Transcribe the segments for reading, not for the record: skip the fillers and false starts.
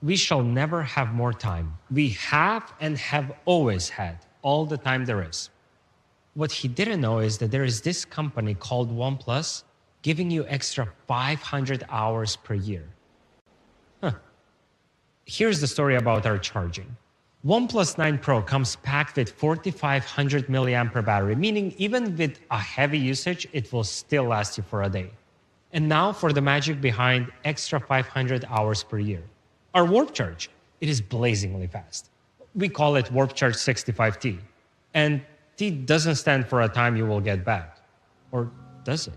we shall never have more time. We have and have always had all the time there is. What he didn't know is that there is this company called OnePlus giving you extra 500 hours per year. Here's the story about our charging. OnePlus 9 Pro comes packed with 4500 milliamp battery, meaning even with a heavy usage, it will still last you for a day. And now for the magic behind extra 500 hours per year. Our Warp Charge, it is blazingly fast. We call it Warp Charge 65T. And T doesn't stand for a time you will get back. Or does it?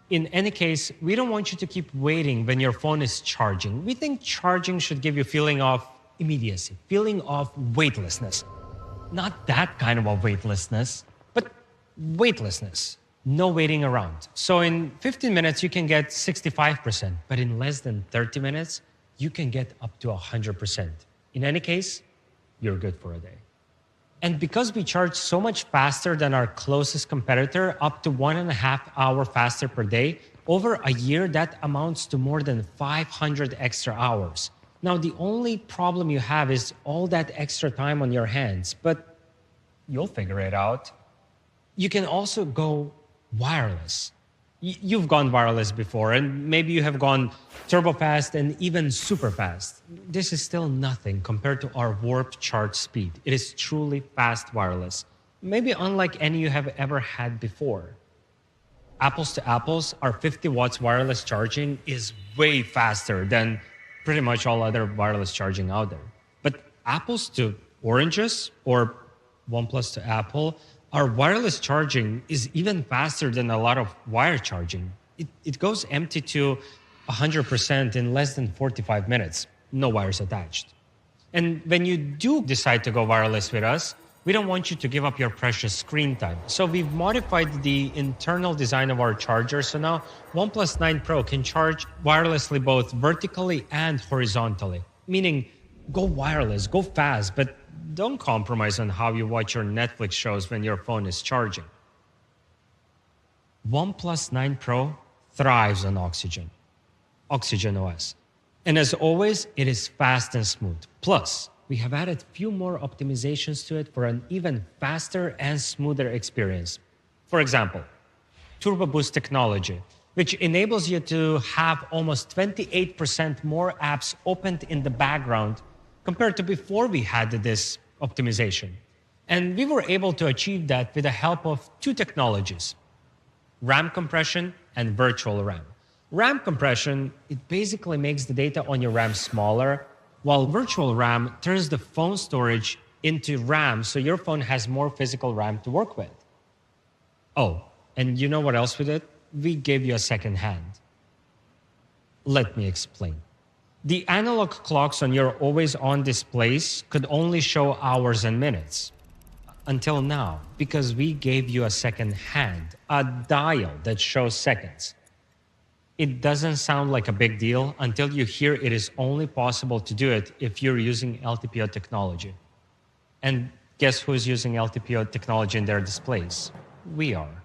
In any case, we don't want you to keep waiting when your phone is charging. We think charging should give you a feeling of immediacy, feeling of weightlessness. Not that kind of a weightlessness, but weightlessness. No waiting around. So in 15 minutes, you can get 65%, but in less than 30 minutes, you can get up to 100%. In any case, you're good for a day. And because we charge so much faster than our closest competitor, up to 1.5 hours faster per day, over a year, that amounts to more than 500 extra hours. Now, the only problem you have is all that extra time on your hands, but you'll figure it out. You can also go wireless. You've gone wireless before, and maybe you have gone turbo fast and even super fast. This is still nothing compared to our Warp Charge speed. It is truly fast wireless, maybe unlike any you have ever had before. Apples to apples, our 50 watts wireless charging is way faster than pretty much all other wireless charging out there. But apples to oranges, or OnePlus to Apple, our wireless charging is even faster than a lot of wire charging. It goes empty to 100% in less than 45 minutes, no wires attached. And when you do decide to go wireless with us, we don't want you to give up your precious screen time. So we've modified the internal design of our charger. So now OnePlus 9 Pro can charge wirelessly both vertically and horizontally, meaning go wireless, go fast, but don't compromise on how you watch your Netflix shows when your phone is charging. OnePlus 9 Pro thrives on Oxygen OS. And as always, it is fast and smooth. Plus, we have added a few more optimizations to it for an even faster and smoother experience. For example, Turbo Boost technology, which enables you to have almost 28% more apps opened in the background compared to before we had this optimization. And we were able to achieve that with the help of two technologies, RAM compression and virtual RAM. RAM compression, it basically makes the data on your RAM smaller, while virtual RAM turns the phone storage into RAM so your phone has more physical RAM to work with. Oh, and you know what else we did? We gave you a second hand. Let me explain. The analog clocks on your always-on displays could only show hours and minutes. Until now, because we gave you a second hand, a dial that shows seconds. It doesn't sound like a big deal until you hear it is only possible to do it if you're using LTPO technology. And guess who's using LTPO technology in their displays? We are.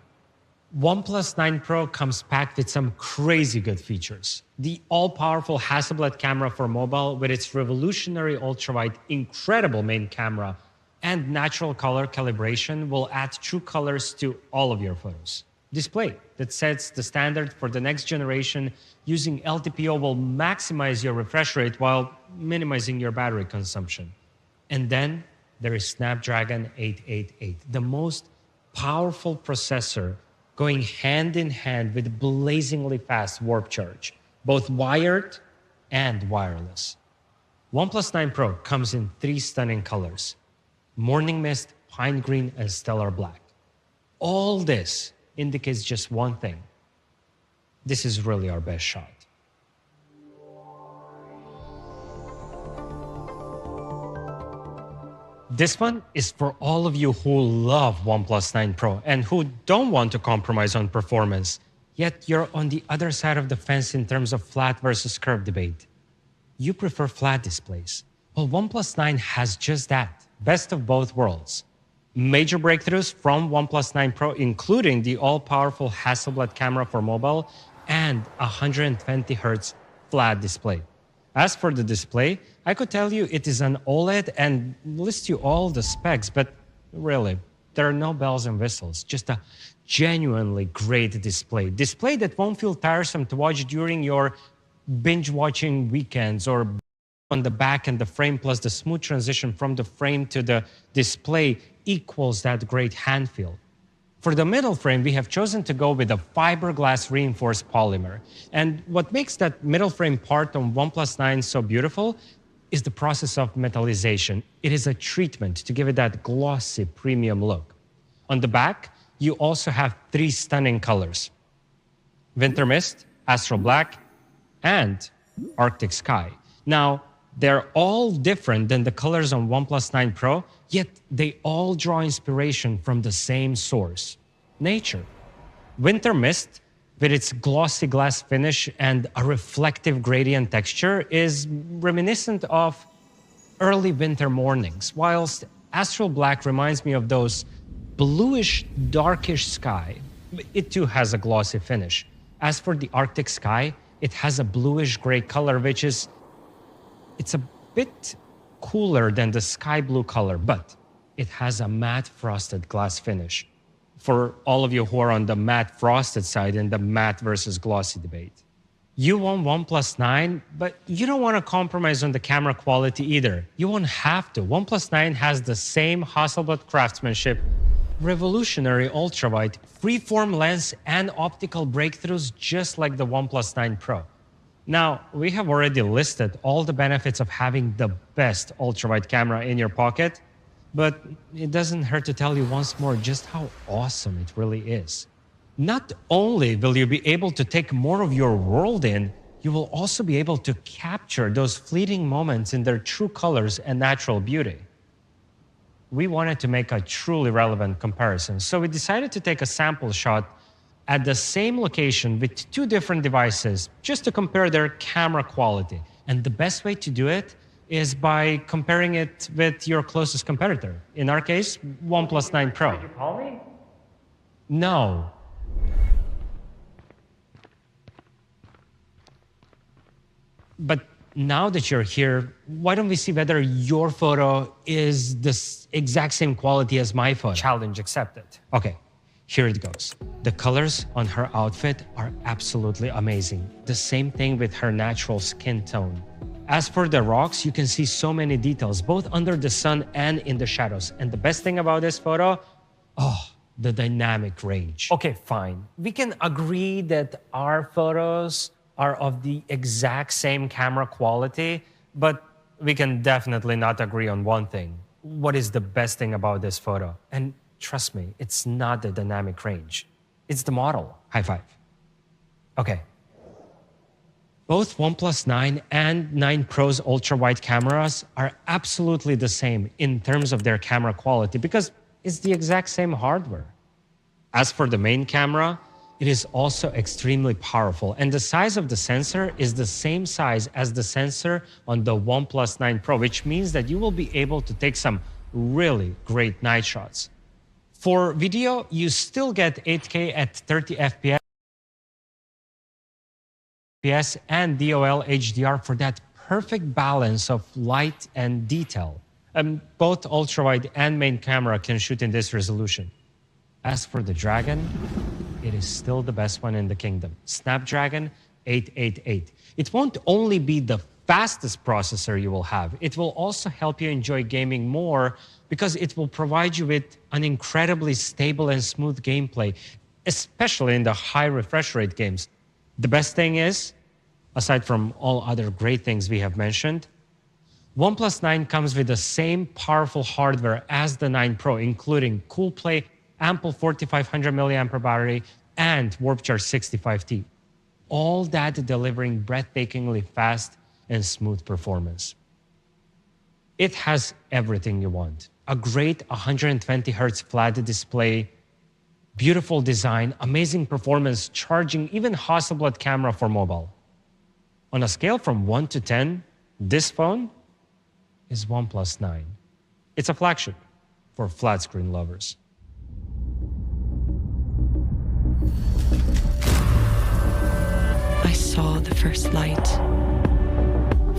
OnePlus 9 Pro comes packed with some crazy good features. The all-powerful Hasselblad camera for mobile with its revolutionary ultrawide, incredible main camera, and natural color calibration will add true colors to all of your photos. Display that sets the standard for the next generation using LTPO will maximize your refresh rate while minimizing your battery consumption. And then there is Snapdragon 888, the most powerful processor going hand in hand with blazingly fast Warp Charge, both wired and wireless. OnePlus 9 Pro comes in 3 stunning colors: Morning Mist, Pine Green, and Stellar Black. All this indicates just one thing. This is really our best shot. This one is for all of you who love OnePlus 9 Pro and who don't want to compromise on performance, yet you're on the other side of the fence in terms of flat versus curved debate. You prefer flat displays. Well, OnePlus 9 has just that, best of both worlds. Major breakthroughs from OnePlus 9 Pro, including the all-powerful Hasselblad camera for mobile and a 120Hz flat display. As for the display, I could tell you it is an OLED and list you all the specs, but really, there are no bells and whistles, just a genuinely great display. Display that won't feel tiresome to watch during your binge-watching weekends or on the back and the frame, plus the smooth transition from the frame to the display equals that great hand feel. For the middle frame, we have chosen to go with a fiberglass reinforced polymer. And what makes that middle frame part on OnePlus 9 so beautiful is the process of metallization. It is a treatment to give it that glossy premium look. On the back, you also have 3 stunning colors: Winter Mist, Astral Black, and Arctic Sky. Now, they're all different than the colors on OnePlus 9 Pro, yet they all draw inspiration from the same source: nature. Winter Mist, with its glossy glass finish and a reflective gradient texture, is reminiscent of early winter mornings, whilst Astral Black reminds me of those bluish, darkish sky. It too has a glossy finish. As for the Arctic Sky, it has a bluish gray color, which is it's a bit cooler than the sky blue color, but it has a matte frosted glass finish. For all of you who are on the matte frosted side in the matte versus glossy debate. You want OnePlus 9, but you don't want to compromise on the camera quality either. You won't have to. OnePlus 9 has the same Hasselblad craftsmanship, revolutionary ultrawide, freeform lens, and optical breakthroughs just like the OnePlus 9 Pro. Now, we have already listed all the benefits of having the best ultrawide camera in your pocket, but it doesn't hurt to tell you once more just how awesome it really is. Not only will you be able to take more of your world in, you will also be able to capture those fleeting moments in their true colors and natural beauty. We wanted to make a truly relevant comparison, so we decided to take a sample shot at the same location with 2 different devices just to compare their camera quality. And the best way to do it is by comparing it with your closest competitor. In our case, OnePlus 9 Pro. Did you call me? No. But now that you're here, why don't we see whether your photo is the exact same quality as my photo? Challenge accepted. Okay. Here it goes. The colors on her outfit are absolutely amazing. The same thing with her natural skin tone. As for the rocks, you can see so many details, both under the sun and in the shadows. And the best thing about this photo, the dynamic range. Okay, fine. We can agree that our photos are of the exact same camera quality, but we can definitely not agree on one thing. What is the best thing about this photo? And trust me, it's not the dynamic range. It's the model. High five. Okay. Both OnePlus 9 and 9 Pro's ultra-wide cameras are absolutely the same in terms of their camera quality because it's the exact same hardware. As for the main camera, it is also extremely powerful, and the size of the sensor is the same size as the sensor on the OnePlus 9 Pro, which means that you will be able to take some really great night shots. For video, you still get 8K at 30 FPS and DOL HDR for that perfect balance of light and detail. Both ultrawide and main camera can shoot in this resolution. As for the Dragon, it is still the best one in the kingdom. Snapdragon 888. It won't only be the fastest processor you will have, it will also help you enjoy gaming more because it will provide you with an incredibly stable and smooth gameplay, especially in the high refresh rate games. The best thing is, aside from all other great things we have mentioned, OnePlus 9 comes with the same powerful hardware as the 9 Pro, including Cool Play, ample 4500 mAh battery, and Warp Charge 65T. All that delivering breathtakingly fast and smooth performance. It has everything you want. A great 120Hz flat display, beautiful design, amazing performance, charging, even Hasselblad camera for mobile. On a scale from 1 to 10, this phone is OnePlus 9. It's a flagship for flat screen lovers. I saw the first light,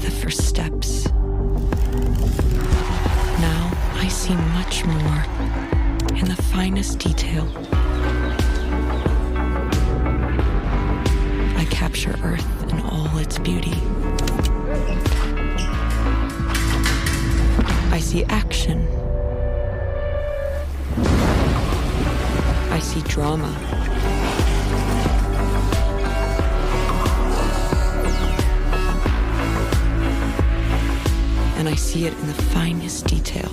the first steps. Now I see much more in the finest detail. I capture Earth in all its beauty. I see action. I see drama. And I see it in the finest detail.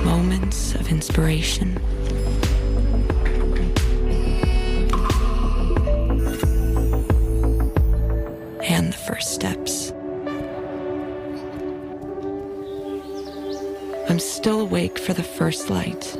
Moments of inspiration. And the first steps. I'm still awake for the first light.